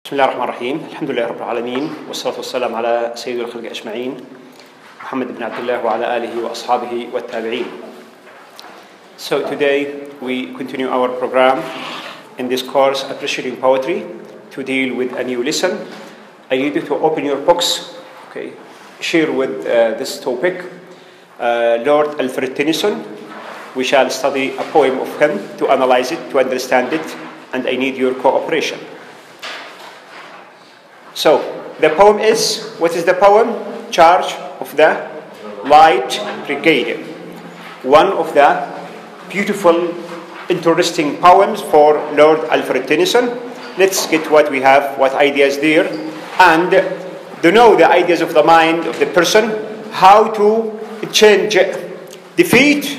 بسم الله الرحمن الرحيم. الحمد لله رب العالمين والصلاة والسلام على سيد الخلق أجمعين محمد بن عبد الله وعلى آله وأصحابه والتابعين. So today we continue our program in this course Appreciating Poetry to deal with a new lesson. I need you to open your books, okay, share with this topic Lord Alfred Tennyson. We shall study a poem of him to analyze it, to understand it, and I need your cooperation. So, the poem is, what is the poem? Charge of the Light Brigade. One of the beautiful, interesting poems for Lord Alfred Tennyson. Let's get what we have, what ideas there, and to know the ideas of the mind of the person, how to change defeat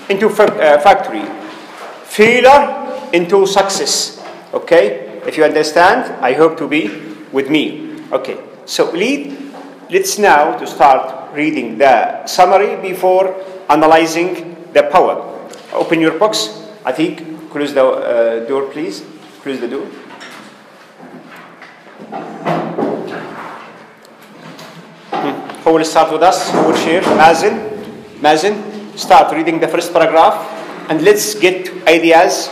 into factory, failure into success. Okay? If you understand, I hope to be with me. Okay, so let's now to start reading the summary before analyzing the poem. Open your books. I think, close the door, please. Close the door. Who will start with us? Who will share? Mazen, start reading the first paragraph, and let's get ideas.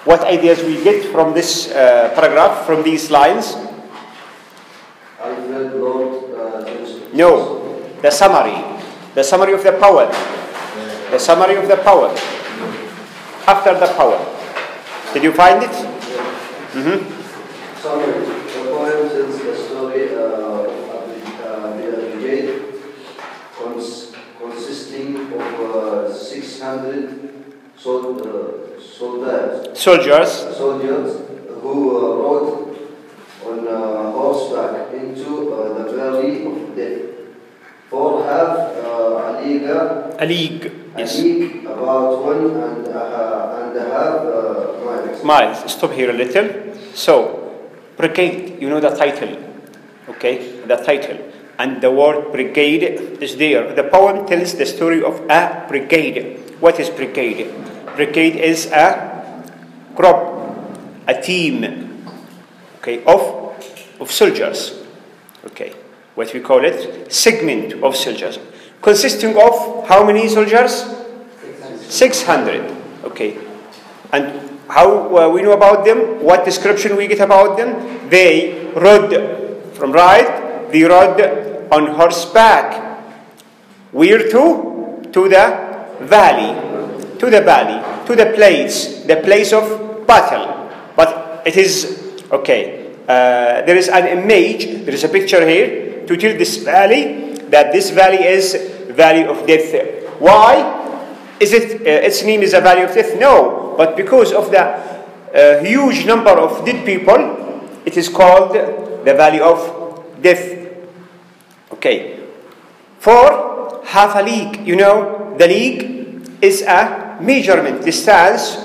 What ideas we get from this paragraph, from these lines? No, the summary of the poem. The summary of the poem. After the poem. Did you find it? Summary. The poem tells the story of the brigade consisting of 600 soldiers who rode on horseback into the valley of death. For half a league, about 1.5 miles. Stop here a little. So, brigade, you know the title, okay? The title. And the word brigade is there. The poem tells the story of a brigade. What is brigade? Brigade is a group, a team, okay, of soldiers, okay, what we call it, segment of soldiers, consisting of how many soldiers? 600, okay. And how we know about them? What description we get about them? They rode from ride. They rode on horseback. Where to? To the valley. To the valley, to the place of battle. But it is, okay, there is an image, there is a picture here to tell this valley, that this valley is valley of death. Why? Is it, its name is a valley of death? No, but because of the huge number of dead people, it is called the valley of death. Okay. For half a league, you know, the league is a measurement of distance.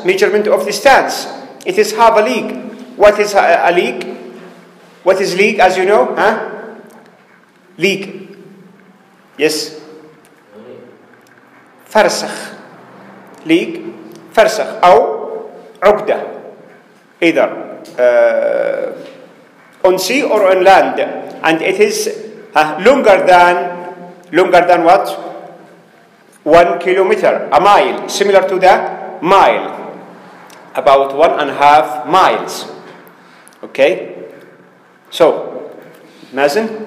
It is half a league. What is a league? What is league, as you know? League. Yes. فرسخ. League. فرسخ. أو عقدة. Either on sea or on land. And it is longer than what? 1 kilometer, a mile, similar to the mile, about 1.5 miles. Okay? So, Mazen?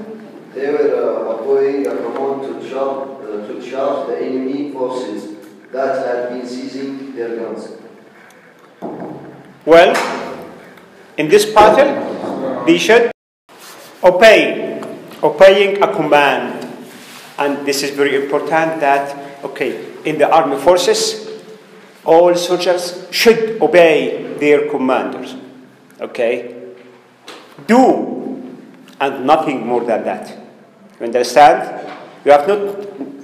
They were obeying a command to charge the enemy forces that had been seizing their guns. Well, in this battle, they should obeying a command. And this is very important that, okay, in the army forces, all soldiers should obey their commanders. Okay? Do, and nothing more than that. You understand?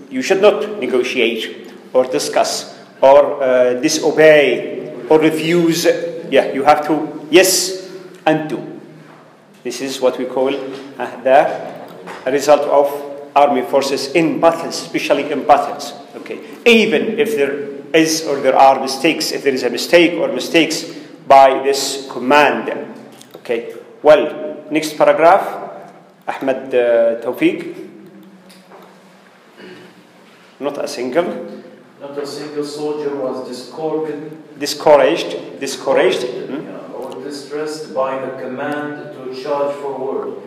You should not negotiate or discuss or disobey or refuse. Yeah, you have to yes and do. This is what we call the result of army forces in battles, especially in battles. Okay, even if there is or there are mistakes, if there is a mistake or mistakes by this command. Okay, well, next paragraph. Ahmed Tawfiq. Not a single soldier was discouraged or distressed by the command to charge forward,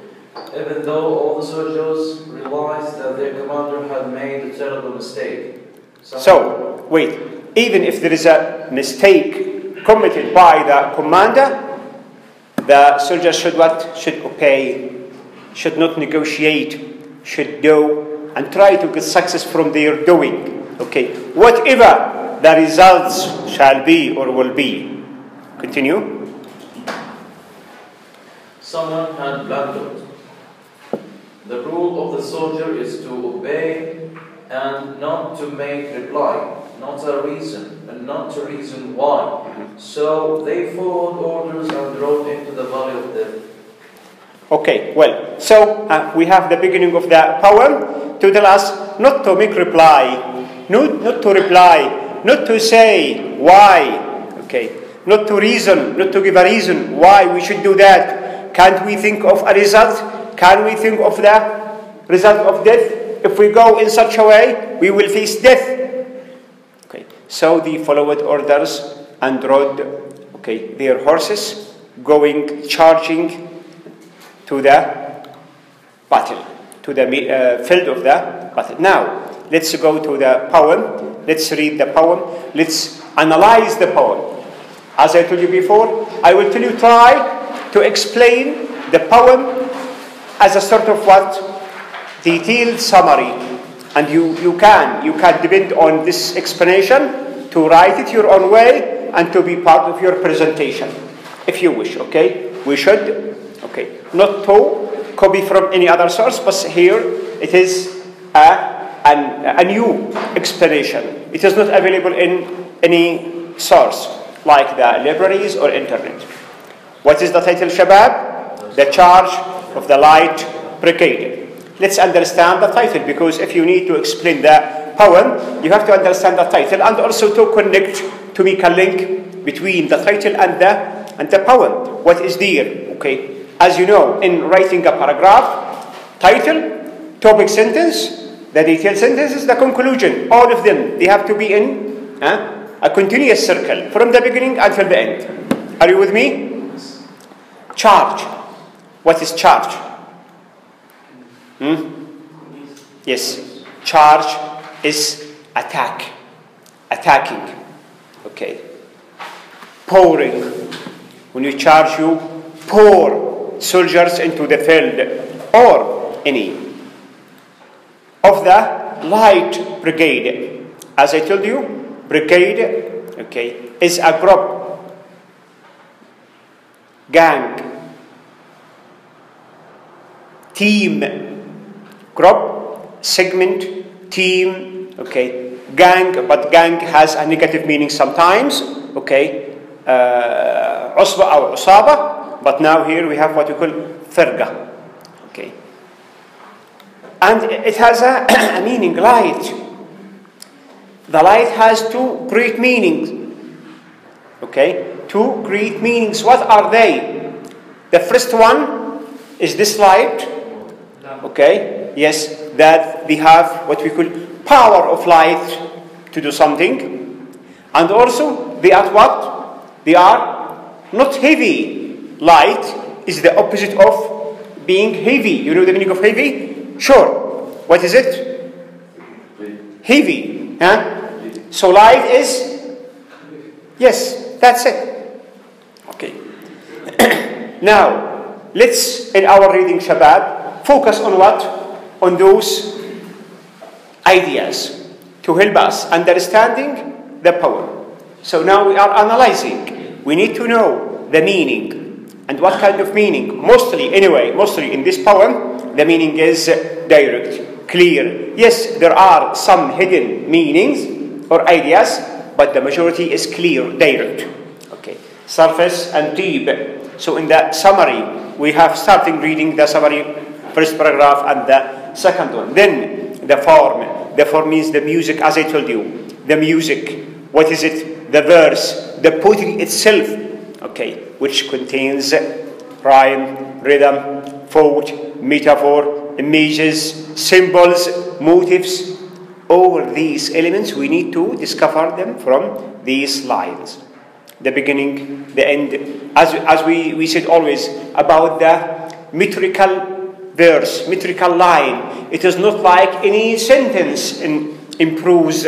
even though all the soldiers realized that their commander had made a terrible mistake. So, wait, even if there is a mistake committed by the commander, the soldiers should what? Should obey, should not negotiate, should do and try to get success from their doing. Okay, whatever the results shall be or will be. Continue. Someone had blundered. The rule of the soldier is to obey and not to make reply, not a reason, and not to reason why. So they followed orders and rode into the valley of death. Okay, well, so we have the beginning of the poem to tell us not to make reply, not to reply, not to say why, okay, not to reason, not to give a reason why we should do that. Can't we think of a result? Can we think of the result of death? If we go in such a way, we will face death. Okay, so they followed orders and rode, okay, their horses, going, charging to the battle, to the field of the battle. Now, let's go to the poem. Let's read the poem. Let's analyze the poem. As I told you before, I will tell you, try to explain the poem as a sort of what? Detailed summary. And you can depend on this explanation to write it your own way and to be part of your presentation, if you wish, okay? We should, okay, not to copy from any other source, but here it is a new explanation. It is not available in any source, like the libraries or internet. What is the title, Shabab? The Charge of the Light Brigade. Let's understand the title, because if you need to explain the poem, you have to understand the title and also to connect, to make a link between the title and the poem. What is there? Okay. As you know, in writing a paragraph, title, topic, sentence, the detailed sentences, the conclusion, all of them, they have to be in a continuous circle from the beginning until the end. Are you with me? Charge. What is charge? Yes. Charge is attack. Attacking. Okay. Pouring. When you charge, you pour soldiers into the field or any of the light brigade. As I told you, brigade, okay, is a group, gang, team, group, segment, team, okay, gang, but gang has a negative meaning sometimes, okay, usba or usaba, but now here we have what we call firga, okay, and it has a meaning, light. The light has two great meanings, okay, two great meanings. What are they? The first one is this light, okay, yes, that they have what we call power of light to do something, and also they are what? They are not heavy. Light is the opposite of being heavy. You know the meaning of heavy? Sure. What is it? Heavy. Huh? So light is, yes, that's it. Okay. Now, let's, in our reading, Shabab, focus on what? On those ideas to help us understanding the poem. So now we are analyzing. We need to know the meaning. And what kind of meaning? Mostly in this poem, the meaning is direct, clear. Yes, there are some hidden meanings or ideas, but the majority is clear, direct. Okay, surface and deep. So in the summary, we have starting reading the summary, first paragraph and the second one. Then the form. The form means the music, as I told you. The music. What is it? The verse. The poetry itself. Okay, which contains rhyme, rhythm, thought, metaphor, images, symbols, motifs. All these elements, we need to discover them from these lines. The beginning, the end. As we said always about the metrical verse, metrical line. It is not like any sentence in prose.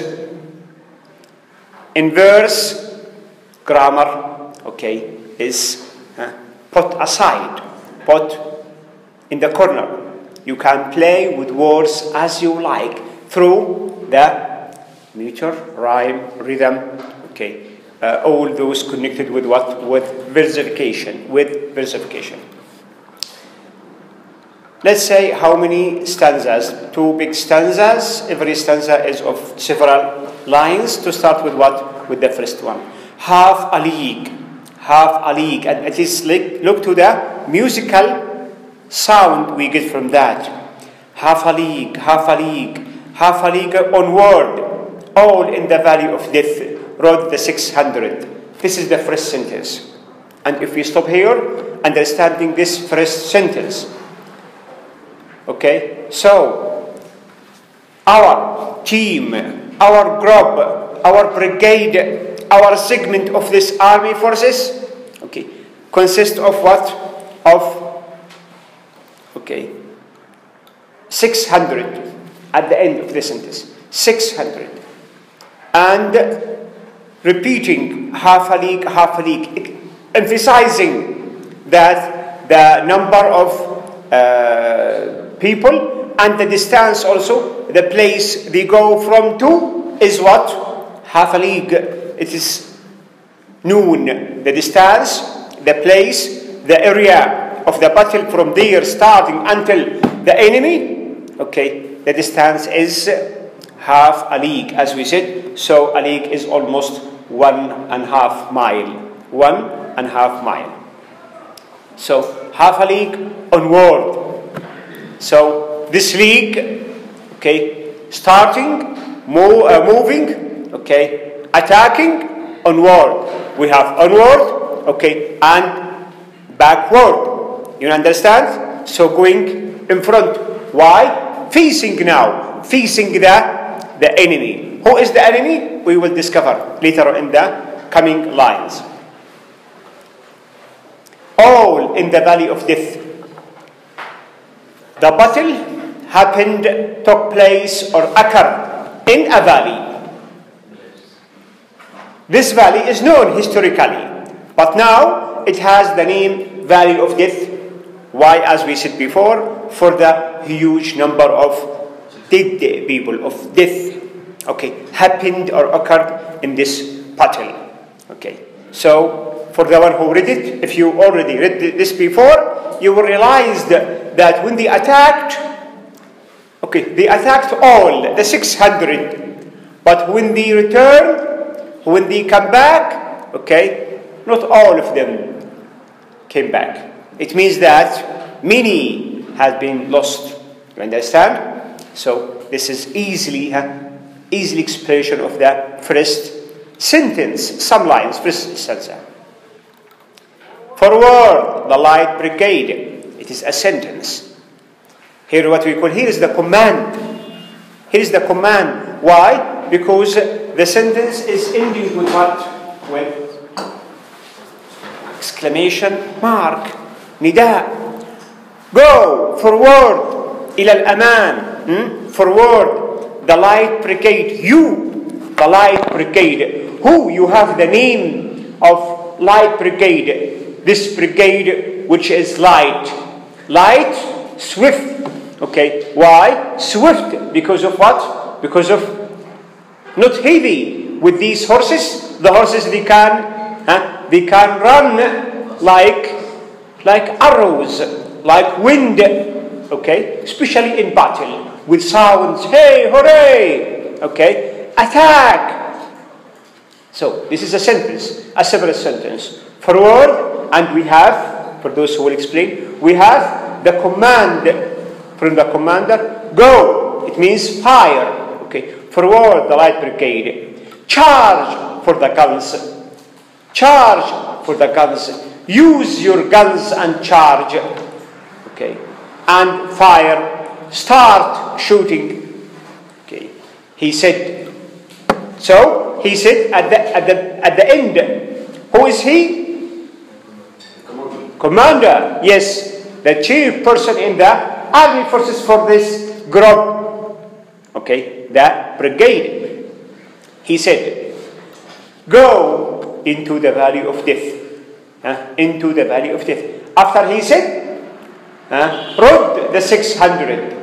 In verse, grammar, okay, is put aside, put in the corner. You can play with words as you like through the meter, rhyme, rhythm, okay, all those connected with what? With versification, Let's say how many stanzas? 2 big stanzas. Every stanza is of several lines. To start with what? With the first one. Half a league, and it is like, look to the musical sound we get from that. Half a league, onward, all in the valley of death, rode the 600. This is the first sentence. And if we stop here, understanding this first sentence, okay, so our team, our group, our brigade, our segment of this army forces, okay, consists of what? Of, okay, 600 at the end of the sentence. 600. And repeating half a league, emphasizing that the number of people and the distance also, the place they go from to is what? Half a league. It is known, the distance, the place, the area of the battle from there starting until the enemy, okay, the distance is half a league, as we said. So a league is almost 1.5 mile. 1.5 mile. So half a league onward. So this league, okay, starting, moving, okay, attacking, onward. We have onward, okay, and backward. You understand? So going in front. Why? Facing now. Facing the enemy. Who is the enemy? We will discover later in the coming lines. All in the valley of death. The battle happened, took place, or occurred in a valley. This valley is known historically, but now it has the name Valley of Death. Why? As we said before, for the huge number of dead people, of death, okay, happened or occurred in this battle. Okay, so for the one who read it, if you already read this before, you will realize that when they attacked, okay, they attacked all, the 600, but when they returned, when they come back, okay, not all of them came back. It means that many have been lost. You understand? So this is easy expression of the first sentence, some lines, first sentence. Forward, the light brigade. It is a sentence. Here what we call, here is the command. Here is the command. Why? Because the sentence is ending with what? With exclamation mark. Nida. Go forward. إلى الأمان. Forward. The light brigade. You. The light brigade. Who? You have the name of light brigade. This brigade which is light. Light, swift. Okay. Why? Swift. Because of what? Because of not heavy. With these horses, the horses they can run like arrows, like wind. Okay, especially in battle with sounds. Hey, hooray! Okay, attack. So this is a sentence, a separate sentence. Forward, and we have, for those who will explain, we have the command from the commander. Go. It means fire. Okay. Forward, the light brigade. Charge for the guns. Charge for the guns. Use your guns and charge. okay, and fire, start shooting. Okay, he said. So he said at the end, who is he? Commander. Yes, the chief person in the army forces for this group. Okay, the brigade. He said, go into the valley of death. Into the valley of death. After he said, rode the 600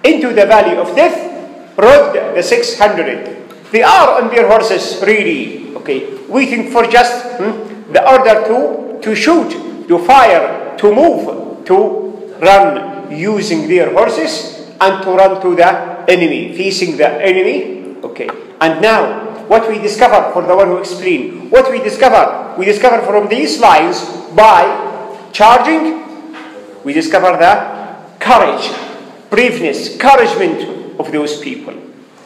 into the valley of death, rode the 600. They are on their horses ready, okay, waiting for just the order to shoot, to fire, to move, to run, using their horses and to run to the enemy, facing the enemy, okay. And now, what we discover, for the one who explained, what we discover from these lines, by charging, we discover the courage, braveness, encouragement of those people,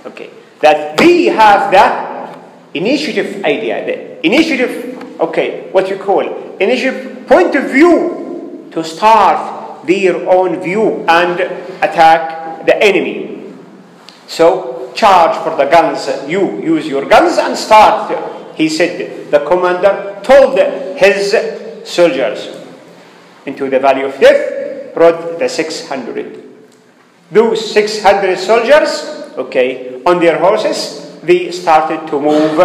okay. That they have the initiative idea, the initiative, okay, what you call, initiative point of view to start their own view and attack the enemy. So, charge for the guns, you use your guns and start, he said. The commander told his soldiers. Into the valley of death rode the 600. Those 600 soldiers, okay, on their horses, they started to move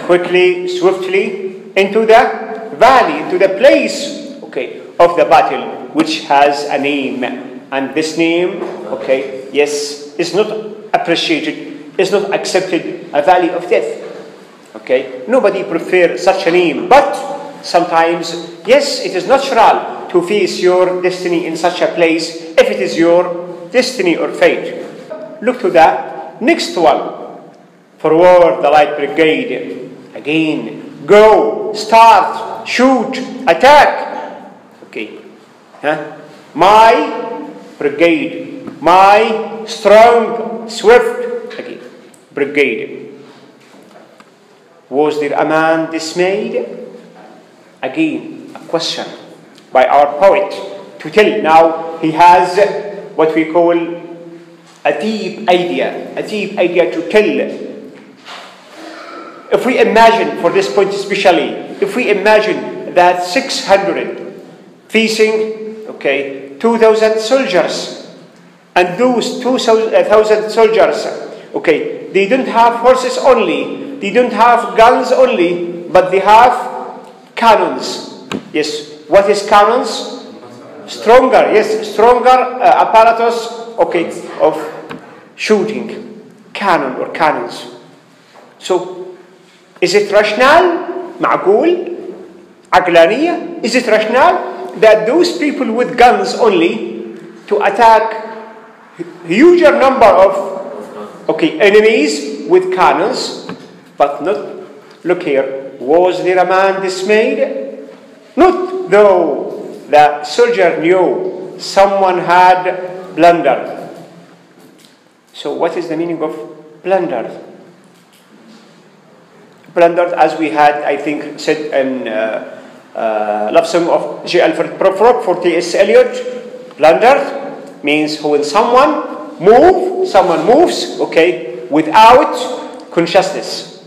quickly, swiftly into the valley, into the place, okay, of the battle, which has a name. And this name, okay, yes, is not appreciated, is not accepted, a valley of death. Okay, nobody prefers such a name, but sometimes, yes, it is natural to face your destiny in such a place if it is your destiny or fate. Look to the next one. Forward the light brigade. Again, go, start, shoot, attack. Okay. My brigade, my strong, swift, again, brigade. Was there a man dismayed? Again, a question by our poet to tell. Now he has what we call a deep idea to tell. If we imagine, for this point especially, if we imagine that 600 facing, okay, 2,000 soldiers, and those 2,000 soldiers, okay, they don't have horses only, they don't have guns only, but they have cannons. Yes, what is cannons? Stronger, yes, stronger apparatus, okay, of shooting, cannon or cannons. So, is it rational, معقول, عقلانية? Is it rational that those people with guns only to attack huger number of, okay, enemies with cannons, but not, look here, was there a man dismayed? Not though the soldier knew someone had blundered. So what is the meaning of blundered? Blundered, as we had, I think, said in Love Song of J. Alfred Prufrock for T.S. Eliot, blundered means when someone moves, okay, without consciousness.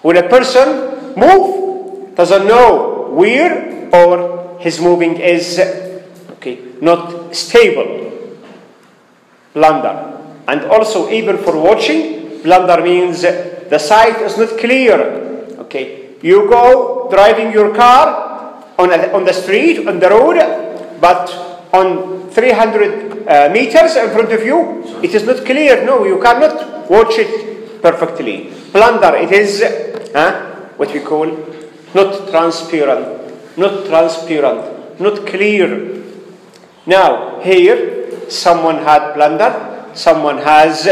When a person moves, doesn't know where or his moving is, okay, not stable. Blunder. And also, even for watching, blunder means the sight is not clear. Okay, you go driving your car on the street, on the road, but on 300 meters in front of you, it is not clear. No, you cannot watch it perfectly. Blunder, it is what we call not transparent, not clear. Now, here, someone had blundered, someone has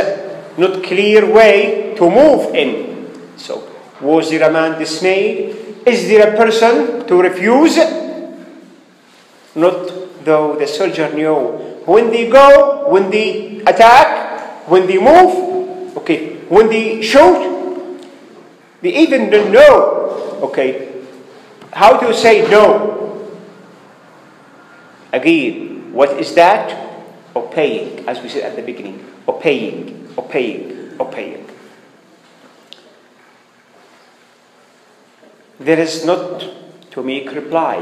not clear way to move in. So, was there a man dismayed? Is there a person to refuse? Not though the soldier knew. When they go, when they attack, when they move, okay, when they shoot, they even don't know, okay, how to say no. Again, What is that? Obeying, as we said at the beginning. Obeying, obeying, obeying. There is not to make reply.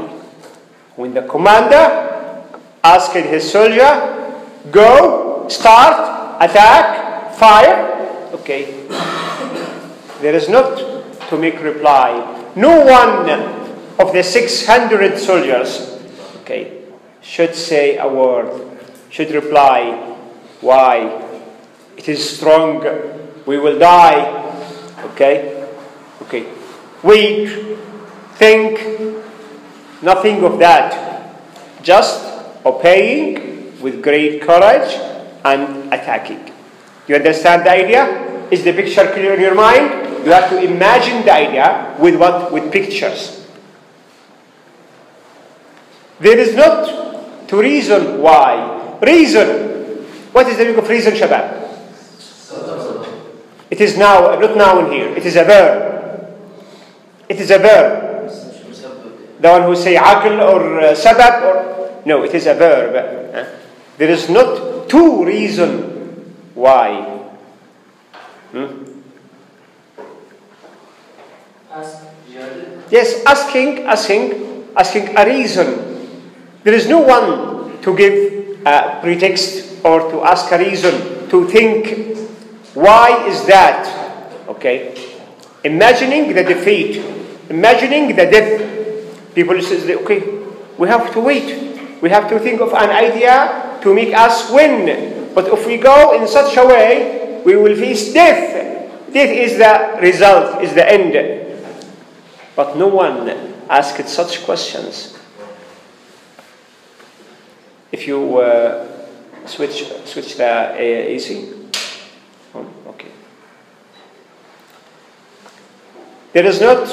When the commander asked his soldier, go, start, attack, fire, okay. There is not to make reply. No one of the 600 soldiers, okay, should say a word, should reply, why? It is strong, we will die, okay, okay. Wait, think, nothing of that. Just obeying with great courage and attacking. Do you understand the idea? Is the picture clear in your mind? You have to imagine the idea with what? With pictures. There is not to reason why. Reason. What is the meaning of reason, Shabab? It is now, not noun here. It is a verb. It is a verb. The one who say aql or sabab or no, it is a verb. There is not to reason why. Yes, asking a reason. There is no one to give a pretext or to ask a reason, to think, why is that? Okay. Imagining the defeat, imagining the death. People say, okay, we have to wait. We have to think of an idea to make us win. But if we go in such a way, we will face death. Death is the result, is the end. But no one asked such questions. If you switch the AC. Okay. There is not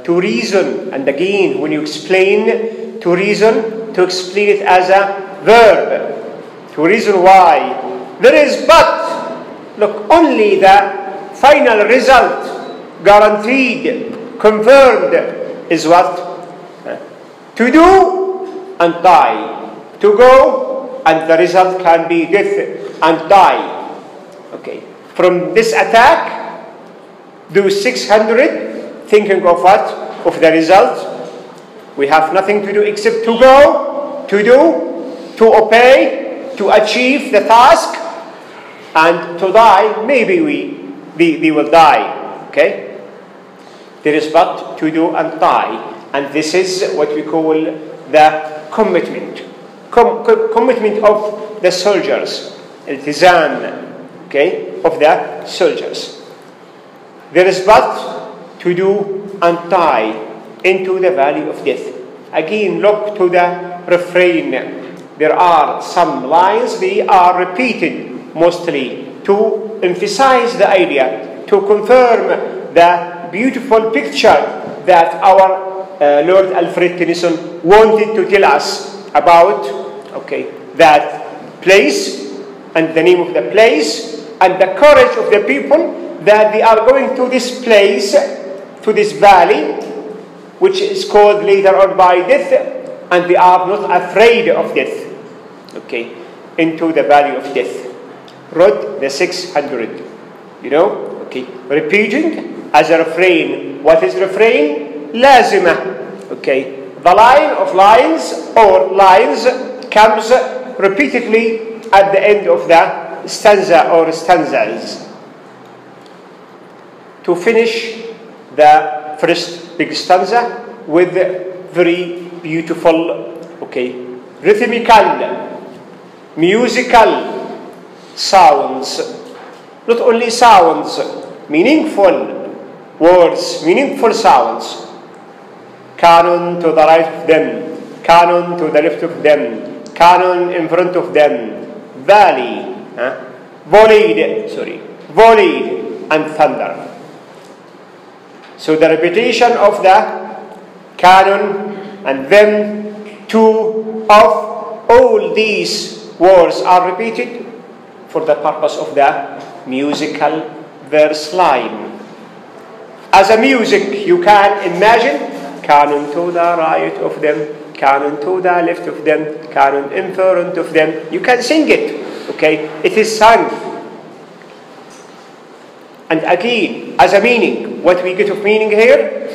to reason, and again, when you explain to reason, to explain it as a verb. To reason why. There is but. Look, only the final result, guaranteed, confirmed, is what? To do and die. To go, and the result can be death and die. Okay. From this attack, those 600 thinking of what? Of the result. We have nothing to do except to go, to do, to obey, to achieve the task, and to die. Maybe we will die. Okay? There is but to do and die. And this is what we call the commitment. Commitment of the soldiers. Iltizam, okay, of the soldiers. There is but to do and die into the valley of death. Again, look to the refrain. There are some lines, they are repeated mostly to emphasize the idea, to confirm the beautiful picture that our Lord Alfred Tennyson wanted to tell us about, okay, that place and the name of the place and the courage of the people that they are going to this place, to this valley, which is called later on by death, and they are not afraid of death. Okay, into the valley of death. Rod the 600. You know, okay, repeating as a refrain. What is refrain? Lazima. Okay, the line of lines or lines comes repeatedly at the end of the stanza or stanzas. To finish the first big stanza with very beautiful, okay, rhythmical, musical sounds. Not only sounds, meaningful words, meaningful sounds. Cannon to the right of them, cannon to the left of them, cannon in front of them, valley, volleyed, and thunder. So the repetition of the cannon and them, two of all these words are repeated for the purpose of the musical verse line. As a music, you can imagine cannon to the right of them, cannon to the left of them, cannon in front of them. You can sing it, okay? It is sung. And again, as a meaning, what we get of meaning here?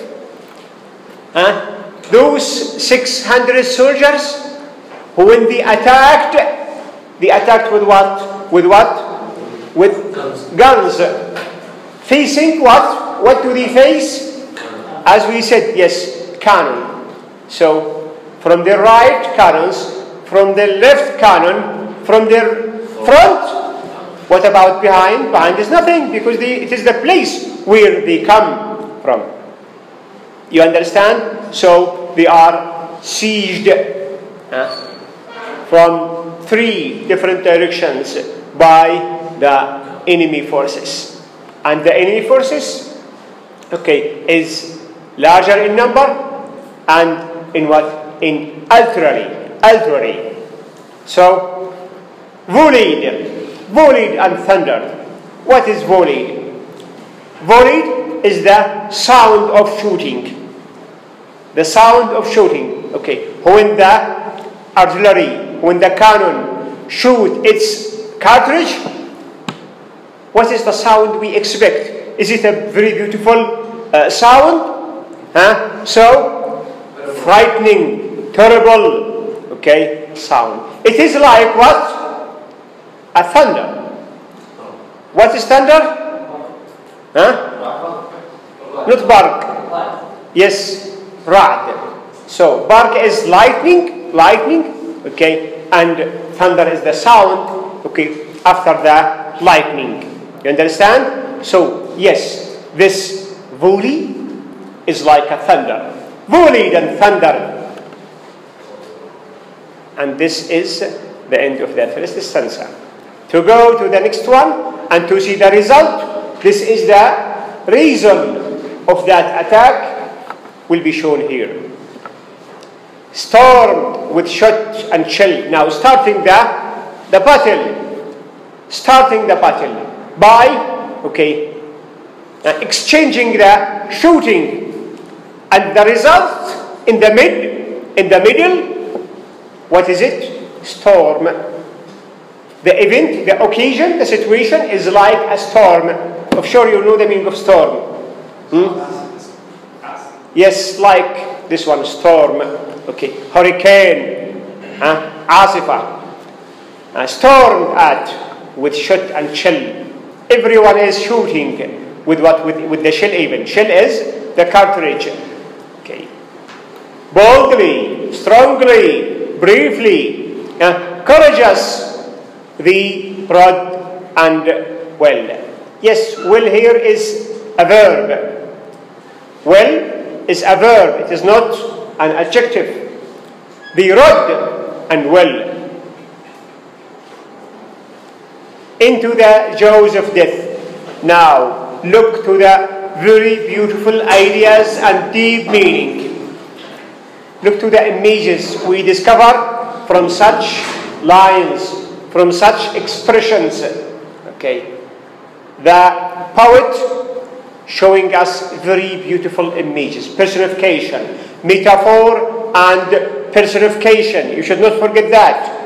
Those 600 soldiers, who when they attacked with what? With what? With guns. Facing what? What do they face? As we said, yes, cannon. So, from the right, cannons. From the left, cannon. From the front, what about behind? Behind is nothing, because it is the place where they come from. You understand? So, they are sieged from 3 different directions by the enemy forces. And the enemy forces, okay, is larger in number and in what? In artillery. So, volleyed and thundered. What is volleyed? Volleyed is the sound of shooting. The sound of shooting. Okay. When the artillery, when the cannon shoot its cartridge, what is the sound we expect? Is it a very beautiful sound? So, frightening, terrible, okay, sound. It is like what? A thunder. What is thunder? Not bark. Yes, ra'd. So, bark is lightning, okay, and thunder is the sound, okay, after the lightning. You understand? So, yes, this volley is like a thunder. Volleyed and thundered. And this is the end of the first stanza. To go to the next one and to see the result, this is the reason of that attack will be shown here. Stormed with shot and shell. Now starting the battle. Starting the battle by, okay, exchanging the shooting. And the result in the middle, what is it? Storm. The event, the occasion, the situation is like a storm. I'm sure you know the meaning of storm. Yes, like this one, storm. Okay, hurricane, asifa. Stormed at with shot and shell. Everyone is shooting with what? With the shell even. Shell is the cartridge. Okay. Boldly, strongly, bravely, courageous, the rod and well. Yes, well here is a verb. Well is a verb. It is not an adjective. The rod and well. Into the jaws of death. Now, look to the very beautiful ideas and deep meaning. Look to the images we discover from such lines, from such expressions. Okay. The poet showing us very beautiful images, personification, metaphor and personification. You should not forget that.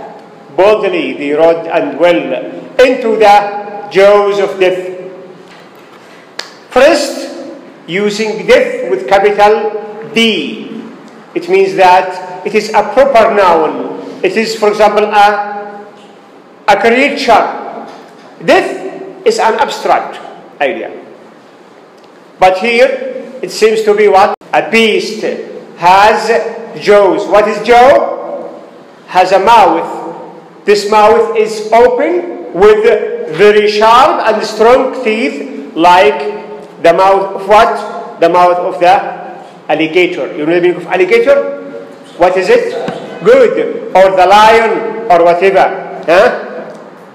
Boldly, the rod and well, into the jaws of death. First, using death with capital D. It means that it is a proper noun. It is, for example, a creature. Death is an abstract idea. But here, it seems to be what? A beast has jaws. What is jaw? Has a mouth. This mouth is open with very sharp and strong teeth, like the mouth of what? The mouth of the alligator. You know the meaning of alligator? What is it? Good. Or the lion, or whatever.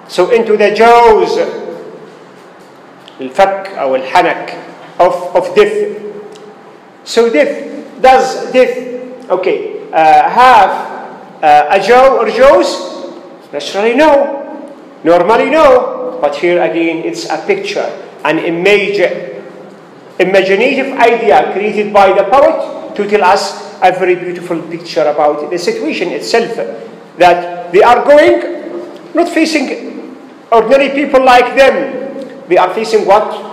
So into the jaws, الفك أو الحنك of death. So does death, okay, have a jaw or jaws? Naturally no. Normally no. But here again it's a picture, an image, imaginative idea created by the poet to tell us a very beautiful picture about the situation itself, that they are going, not facing ordinary people like them. They are facing what?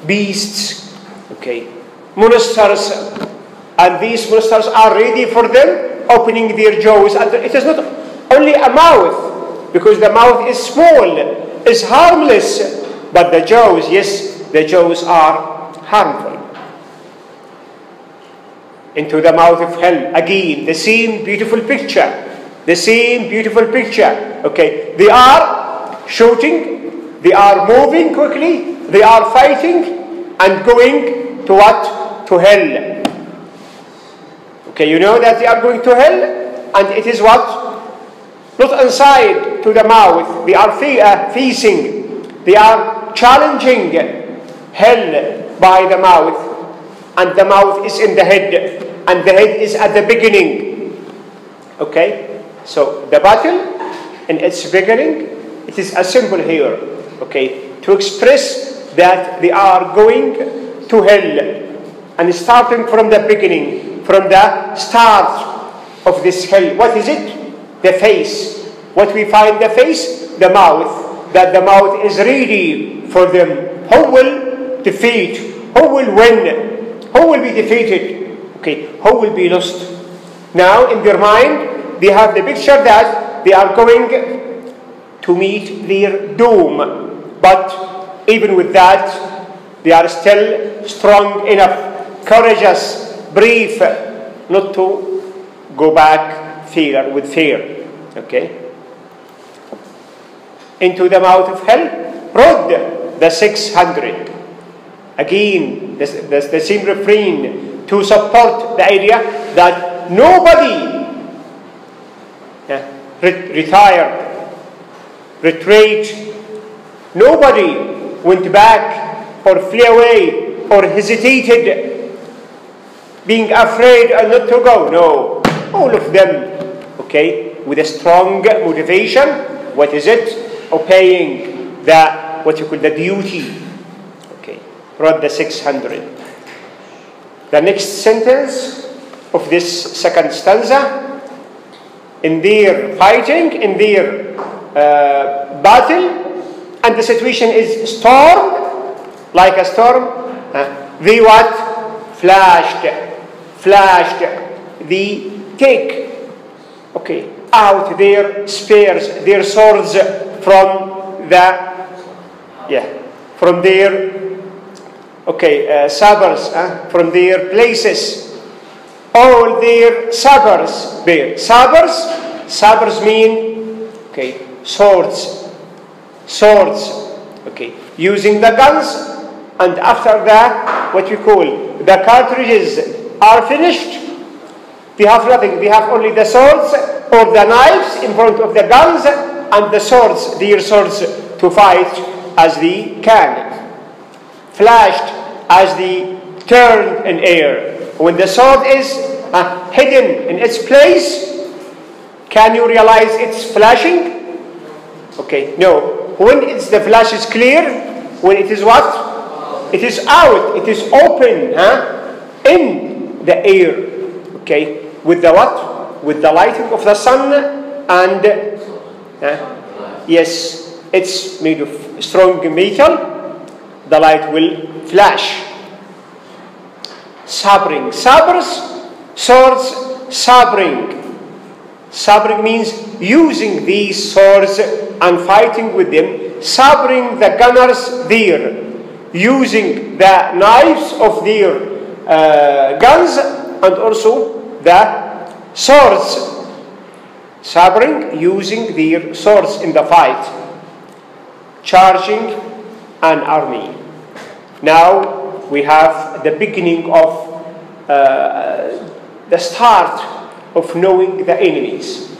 Beasts, okay, monsters, and these monsters are ready for them, opening their jaws. And it is not only a mouth, because the mouth is small, is harmless, but the jaws, yes, the jaws are harmful. Into the mouth of hell, again, the same beautiful picture. The same beautiful picture. Okay, they are shooting, they are moving quickly, they are fighting, and going to what? To hell. Okay, you know that they are going to hell, and it is what? Not inside to the mouth. They are facing, they are challenging hell by the mouth. And the mouth is in the head, and the head is at the beginning. Okay? So the battle in its beginning, it is a symbol here, okay, to express that they are going to hell. And starting from the beginning, from the start of this hell, what is it? The face. What we find the face? The mouth. That the mouth is ready for them. Who will defeat? Who will win? Who will be defeated? Okay, who will be lost? Now, in their mind, they have the picture that they are going to meet their doom. But even with that, they are still strong enough, courageous, brave, not to go back with fear. Okay? Into the mouth of hell, rode the 600. Again, the same refrain to support the idea that nobody retired, retreat, nobody went back or flew away or hesitated, being afraid and not to go. No, all of them, okay, with a strong motivation. What is it? Obeying what you call the duty. Wrote the 600. The next sentence of this second stanza, in their fighting, in their battle, and the situation is storm, like a storm, they what? Flashed, they take, okay, out their spears, their swords from their sabers, from their places. All their sabers bear. Sabers mean, swords. Okay, using the guns, and after that, what we call the cartridges are finished. They have nothing. They have only the swords or the knives in front of the guns, and the swords, their swords, to fight as they can. Flashed as they turn in air. When the sword is hidden in its place, can you realize it's flashing? Okay, no. When the flash is clear, when it is what? It is out, it is open, in the air. Okay, with the what? With the lighting of the sun, and yes, it's made of strong metal. The light will flash. Sabring. Sabers, swords, sabring. Sabring means using these swords and fighting with them. Sabring the gunners there. Using the knives of their guns and also the swords. Sabring, using their swords in the fight. Charging an army. Now we have the beginning of the start of knowing the enemies.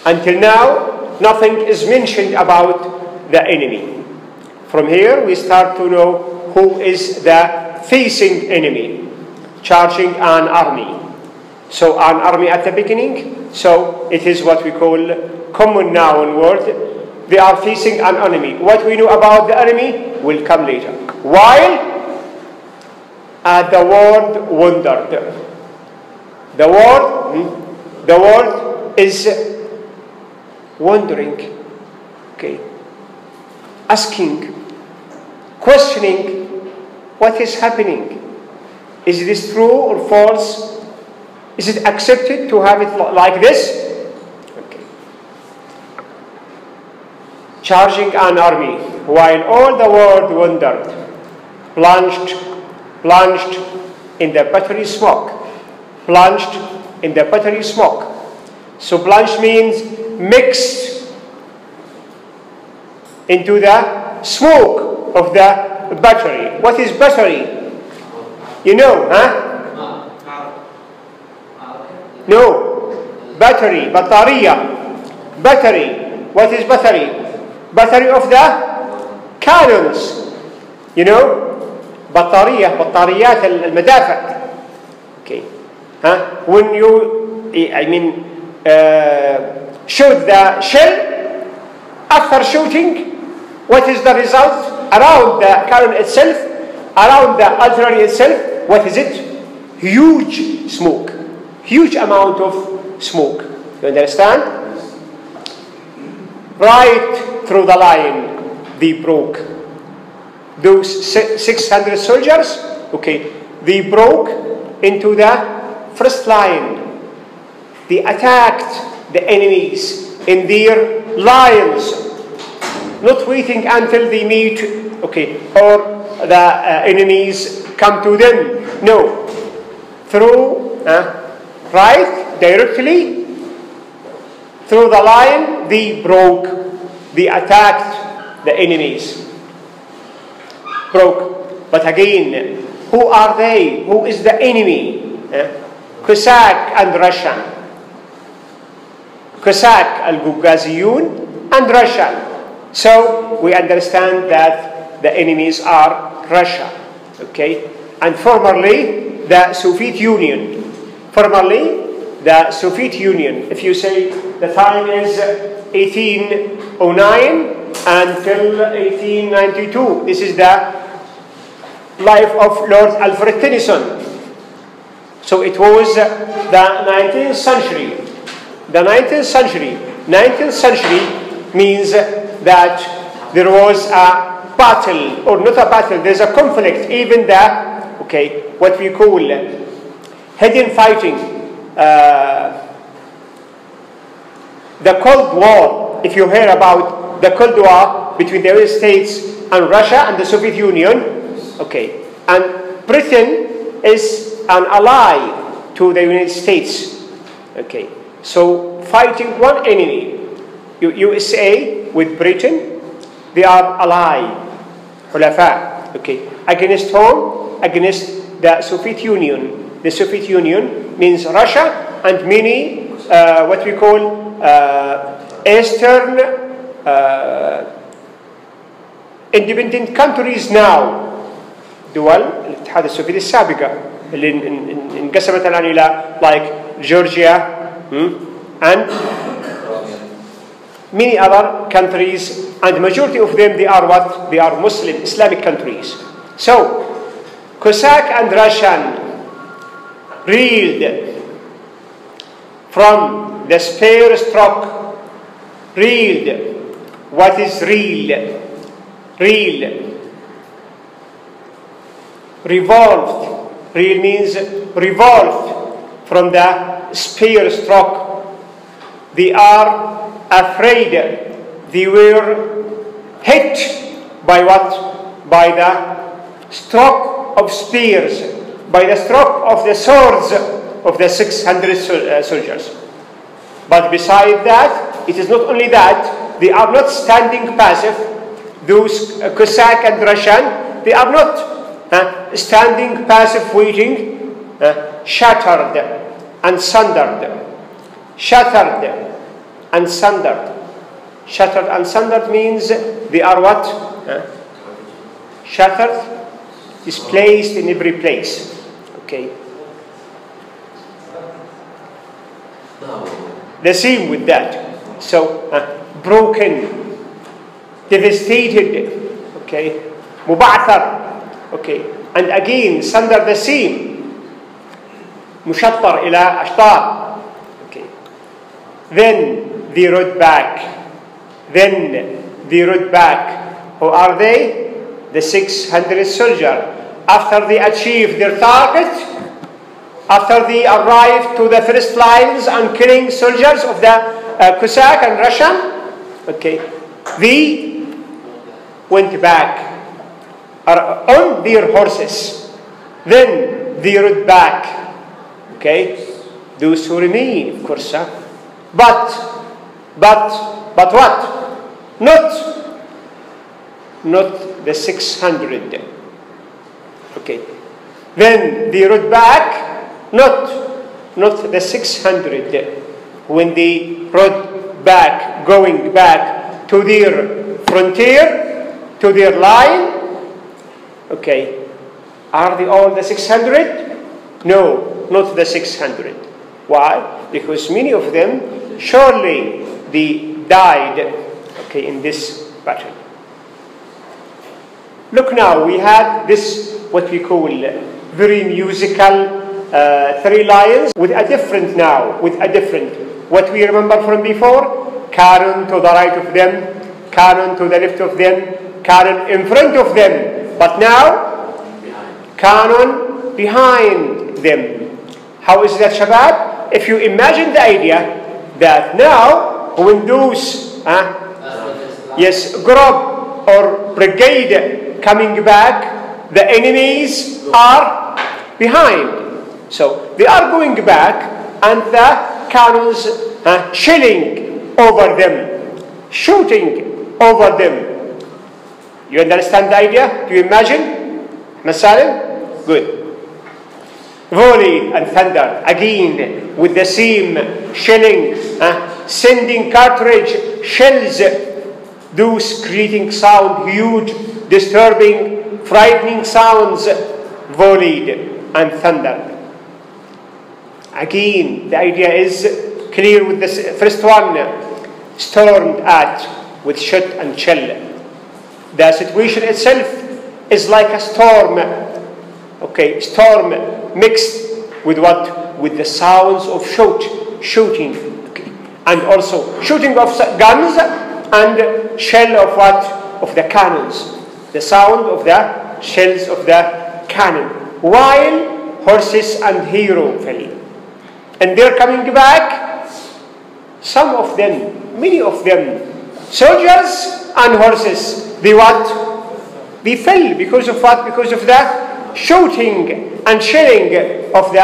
Until now, nothing is mentioned about the enemy. From here, we start to know who is the facing enemy, charging an army. So an army at the beginning, so it is what we call common noun word. They are facing an enemy. What we know about the enemy will come later. While the world wondered. The world is wondering, okay, asking, questioning what is happening. Is this true or false? Is it accepted to have it like this? Okay. Charging an army while all the world wondered, plunged in the buttery smoke. Plunged in the buttery smoke. So plunged means mixed into the smoke of the buttery. What is buttery? You know, huh? No. Battery, battariya. Battery. What is battery? Battery of the cannons. You know? Battariyat al-madafat. Okay. Huh? When you, shoot the shell, after shooting, what is the result? Around the cannon itself, around the artillery itself, what is it? Huge smoke. Huge amount of smoke. You understand? Right through the line, they broke. Those 600 soldiers, okay, they broke into the first line. They attacked the enemies in their lines, not waiting until they meet, okay, or the enemies come to them. No. Through, right, directly, through the line, they broke. They attacked the enemies. Broke. But again, who are they? Who is the enemy? Cossack and Russian. Cossack, al-Gugaziyun, and Russian. So we understand that the enemies are Russia. Okay? And formerly, the Soviet Union. Formerly, the Soviet Union. If you say the time is 1809 until 1892. This is the life of Lord Alfred Tennyson. So it was the 19th century. The 19th century. 19th century means that there was a battle, or not a battle, there's a conflict, even the, okay, what we call hidden fighting. The Cold War, if you hear about the Cold War between the United States and Russia and the Soviet Union, okay, and Britain is an ally to the United States, okay, so fighting one enemy, USA with Britain, they are allied, hulafa, okay, against whom? Against the Soviet Union. The Soviet Union means Russia and many, what we call Eastern independent countries now. دول الاتحاد السوفيتي السابقة اللي انقسمت الآن إلى like Georgia and many other countries, and majority of them they are what? They are Muslim Islamic countries. So Cossack and Russian reeled from the spear stroke. Reeled. What is reel? Reel. Revolved. Reel means revolved from the spear stroke. They are afraid. They were hit by what? By the stroke of spears, by the stroke of the swords of the 600 soldiers. But beside that, it is not only that, they are not standing passive. Those Cossack and Russian, they are not standing passive waiting, shattered and sundered. Shattered and sundered. Shattered and sundered means they are what? Shattered, displaced in every place. Okay. The same with that. So, broken, devastated, okay, muba'thar, okay, and again, sunder the same. مشطر إلى أشطار. Okay. Then they rode back. Who are they? The 600 soldiers. After they achieved their target, after they arrived to the first lines and killing soldiers of the Cossack and Russian, okay, they went back on their horses. Then they rode back. Okay, those who remain, of course. But what? Not the 600. Okay. Then they rode back, not the 600. When they rode back, going back to their frontier, to their line, okay, are they all the 600? No, not the 600. Why? Because many of them, surely they died, okay, in this battle. Look now, we had this, what we call very musical 3 lions with a different, what we remember from before, cannon to the right of them, cannon to the left of them, cannon in front of them, but now, cannon behind them. How is that, Shabab? If you imagine the idea that now, when those, group or brigade coming back, the enemies are behind. So they are going back, and the cannons shelling over them, shooting over them. You understand the idea? Do you imagine? Masalim? Good. Volley and thunder, again with the same shelling, sending cartridge shells, those creating sound, huge, disturbing, frightening sounds, volleyed and thunder. Again, the idea is clear with the first one, stormed at with shot and shell. The situation itself is like a storm. Okay, storm mixed with what? With the sounds of shooting, okay, and also shooting of guns and shell of what? Of the cannons. The sound of the shells of the cannon. While horses and hero fell. And they're coming back, some of them, many of them, soldiers and horses, they what? They fell because of what? Because of the shooting and shelling of the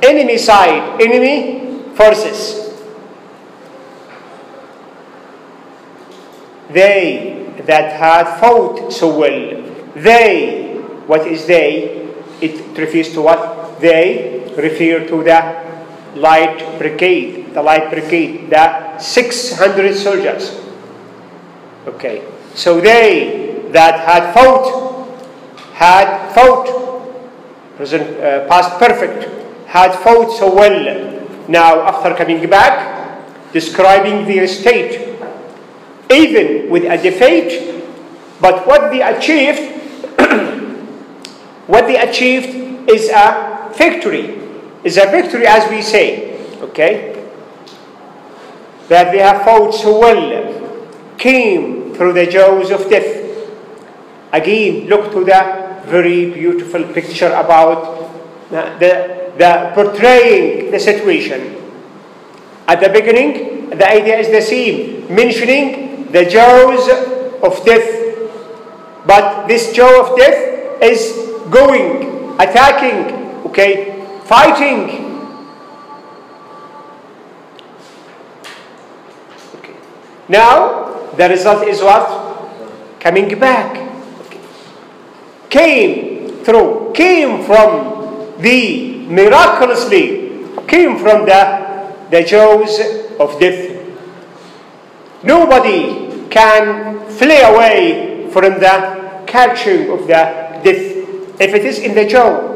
enemy side, enemy forces. They that had fought so well, they, what is they? It refers to what? They refer to the light brigade, the 600 soldiers. Okay, so they that had fought, present, past perfect, had fought so well. Now, after coming back, describing their state, even with a defeat, but what they achieved, is a victory. Is a victory, as we say. Okay, that they have fought so well, came through the jaws of death. Again, look to the very beautiful picture about the portraying the situation. At the beginning, the idea is the same, mentioning the jaws of death. But this jaw of death is going, attacking, okay, fighting. Okay. Now, the result is what? Coming back. Okay. Came from the, miraculously, came from the jaws of death. Nobody can flee away from the catching of the death if it is in the jaw.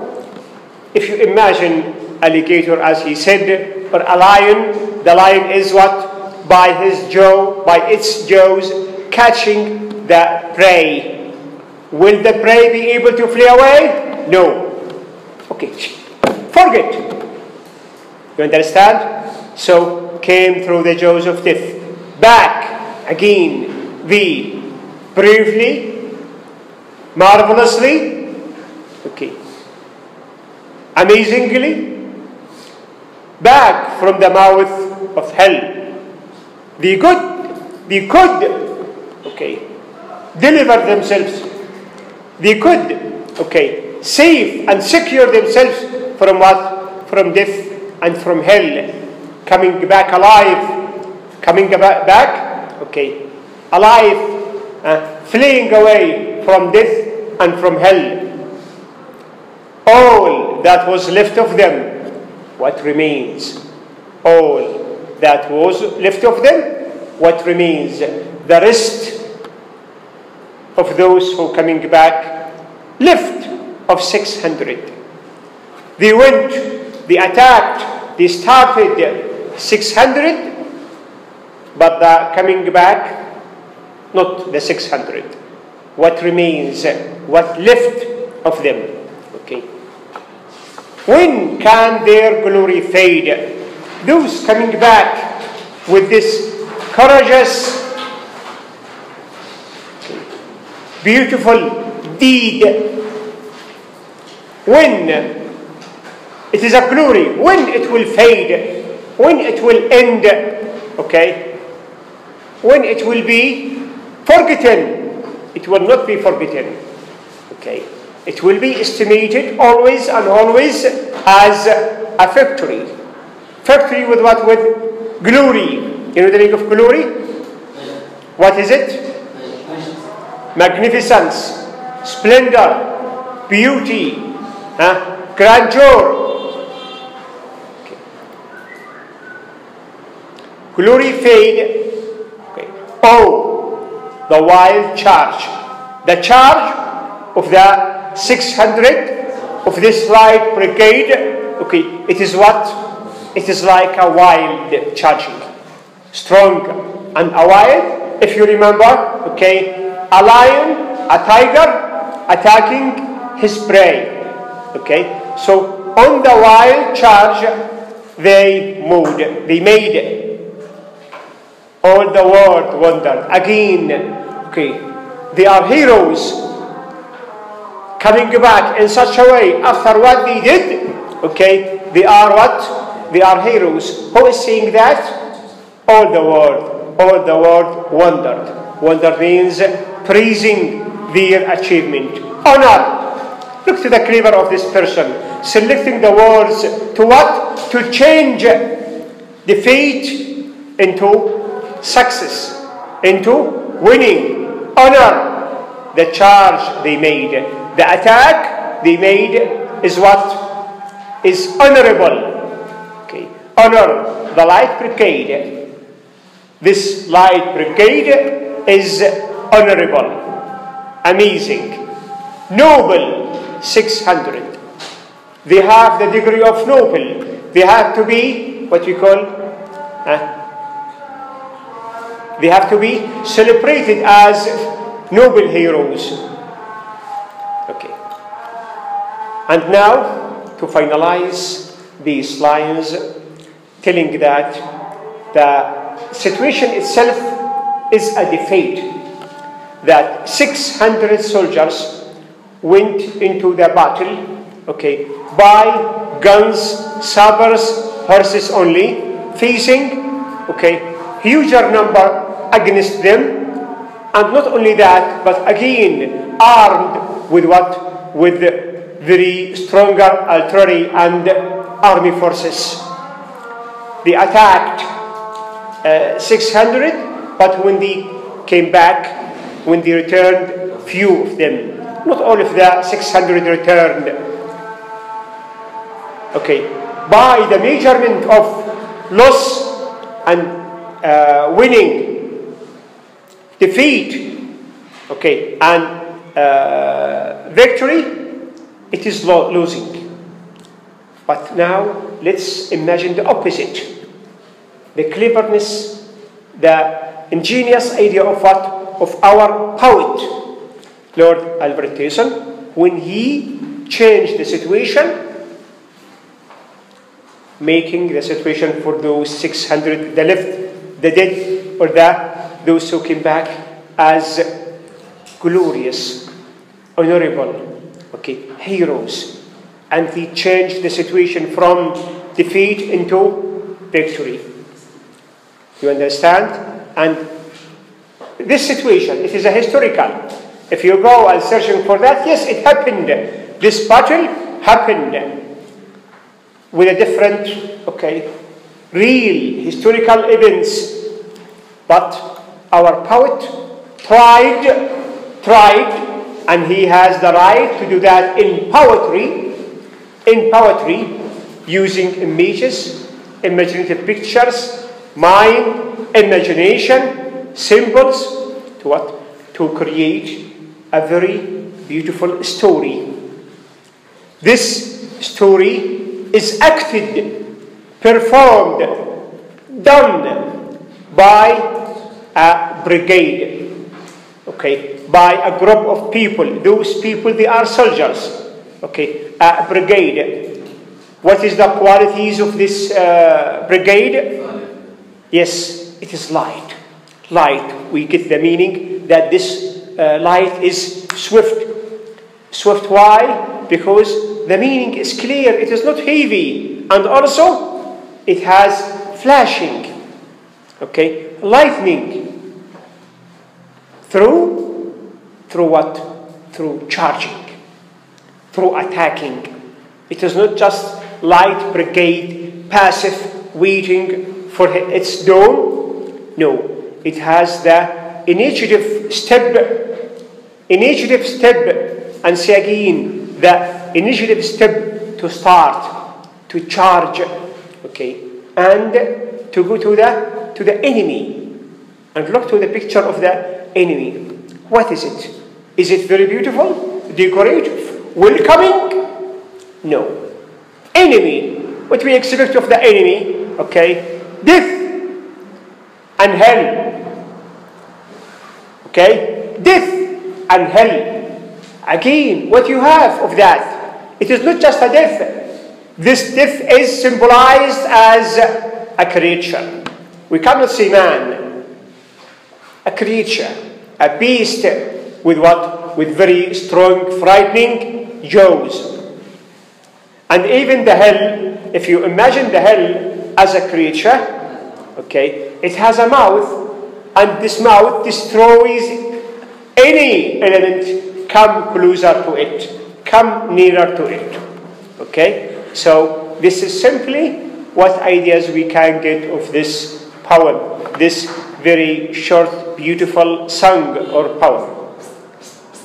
If you imagine alligator, as he said, or a lion, the lion is what? By his jaw, by its jaws, catching the prey. Will the prey be able to flee away? No. Okay. forget. You understand? So, came through the jaws of death. Back again, the bravely, marvelously, okay, amazingly, back from the mouth of hell. They could, okay, deliver themselves. They could, okay, save and secure themselves from what? From death and from hell. Coming back alive, coming back, okay, alive, fleeing away from death and from hell. All that was left of them, what remains? All that was left of them, what remains? The rest of those who coming back, left of 600. They went, they attacked, they started 600, but the coming back, not the 600. What remains? What left of them? Okay. When can their glory fade? Those coming back with this courageous, beautiful deed, when it is a glory, when it will fade, when it will end, okay, when it will be forgotten, it will not be forgotten, okay. It will be estimated always and always as a victory. Victory with what? With glory. You know the meaning of glory? What is it? Magnificence, splendor, beauty, grandeur. Okay. Glory fade. Okay. Oh, the wild charge. The charge of the 600 of this light brigade. Okay, it is what? It is like a wild charging. Strong and a wild. If you remember, okay, a lion, a tiger attacking his prey. Okay, so on the wild charge, they moved, they made it. All the world wondered. Again, okay, they are heroes coming back in such a way after what they did. Okay, they are what? They are heroes. Who is saying that? All the world wondered. Wonder means praising their achievement. Honor. Look to the clever of this person, selecting the words to what? To change defeat into success, into winning. Honor the charge they made. The attack they made is what? Is honorable. Okay. Honor the light brigade. This light brigade is honorable, amazing, noble. 600. They have the degree of noble. They have to be what we call, they have to be celebrated as noble heroes. Okay. And now, to finalize these lines, telling that the situation itself is a defeat. That 600 soldiers went into the battle, okay, by guns, sabers, horses only, facing, okay, huger number against them, and not only that, but again armed with what? With very stronger artillery and army forces. They attacked 600, but when they came back, when they returned, few of them. Not all of the 600 returned. Okay, by the measurement of loss and winning, defeat, okay, and victory, it is losing. But now let's imagine the opposite. The cleverness, the ingenious idea of what? Of our poet, Lord Albert Tennyson, when he changed the situation, making the situation for those 600, the left, the dead, or those who came back as glorious, honorable, heroes. And he changed the situation from defeat into victory. You understand? And this situation, it is a historical. If you go and searching for that, yes, it happened. This battle happened with a different, real historical events. But our poet tried, and he has the right to do that in poetry, using images, imaginative pictures, mind, imagination, symbols, to what? To create a very beautiful story. This story is acted, performed, done by a brigade, by a group of people. Those people, they are soldiers, a brigade. What is the qualities of this brigade? Yes, it is light. Light, we get the meaning that this light is swift. Swift, why? Because the meaning is clear, it is not heavy, and also it has flashing, lightning. Through what? Through charging, through attacking. It is not just light brigade, passive, waiting for its dawn. No, it has the initiative step, and say again, the initiative step to start, to charge, and to go to the enemy, and look to the picture of the enemy. What is it? Is it very beautiful, decorative, welcoming? No. Enemy. What we expect of the enemy? Death and hell. Death and hell. Again, what you have of that? It is not just a death. This death is symbolized as a creature. We cannot say man. A creature, a beast with what? With very strong, frightening jaws. And even the hell, if you imagine the hell as a creature, it has a mouth, and this mouth destroys any element come closer to it, come nearer to it. So this is simply what ideas we can get of this poem, this very short, beautiful song or poem.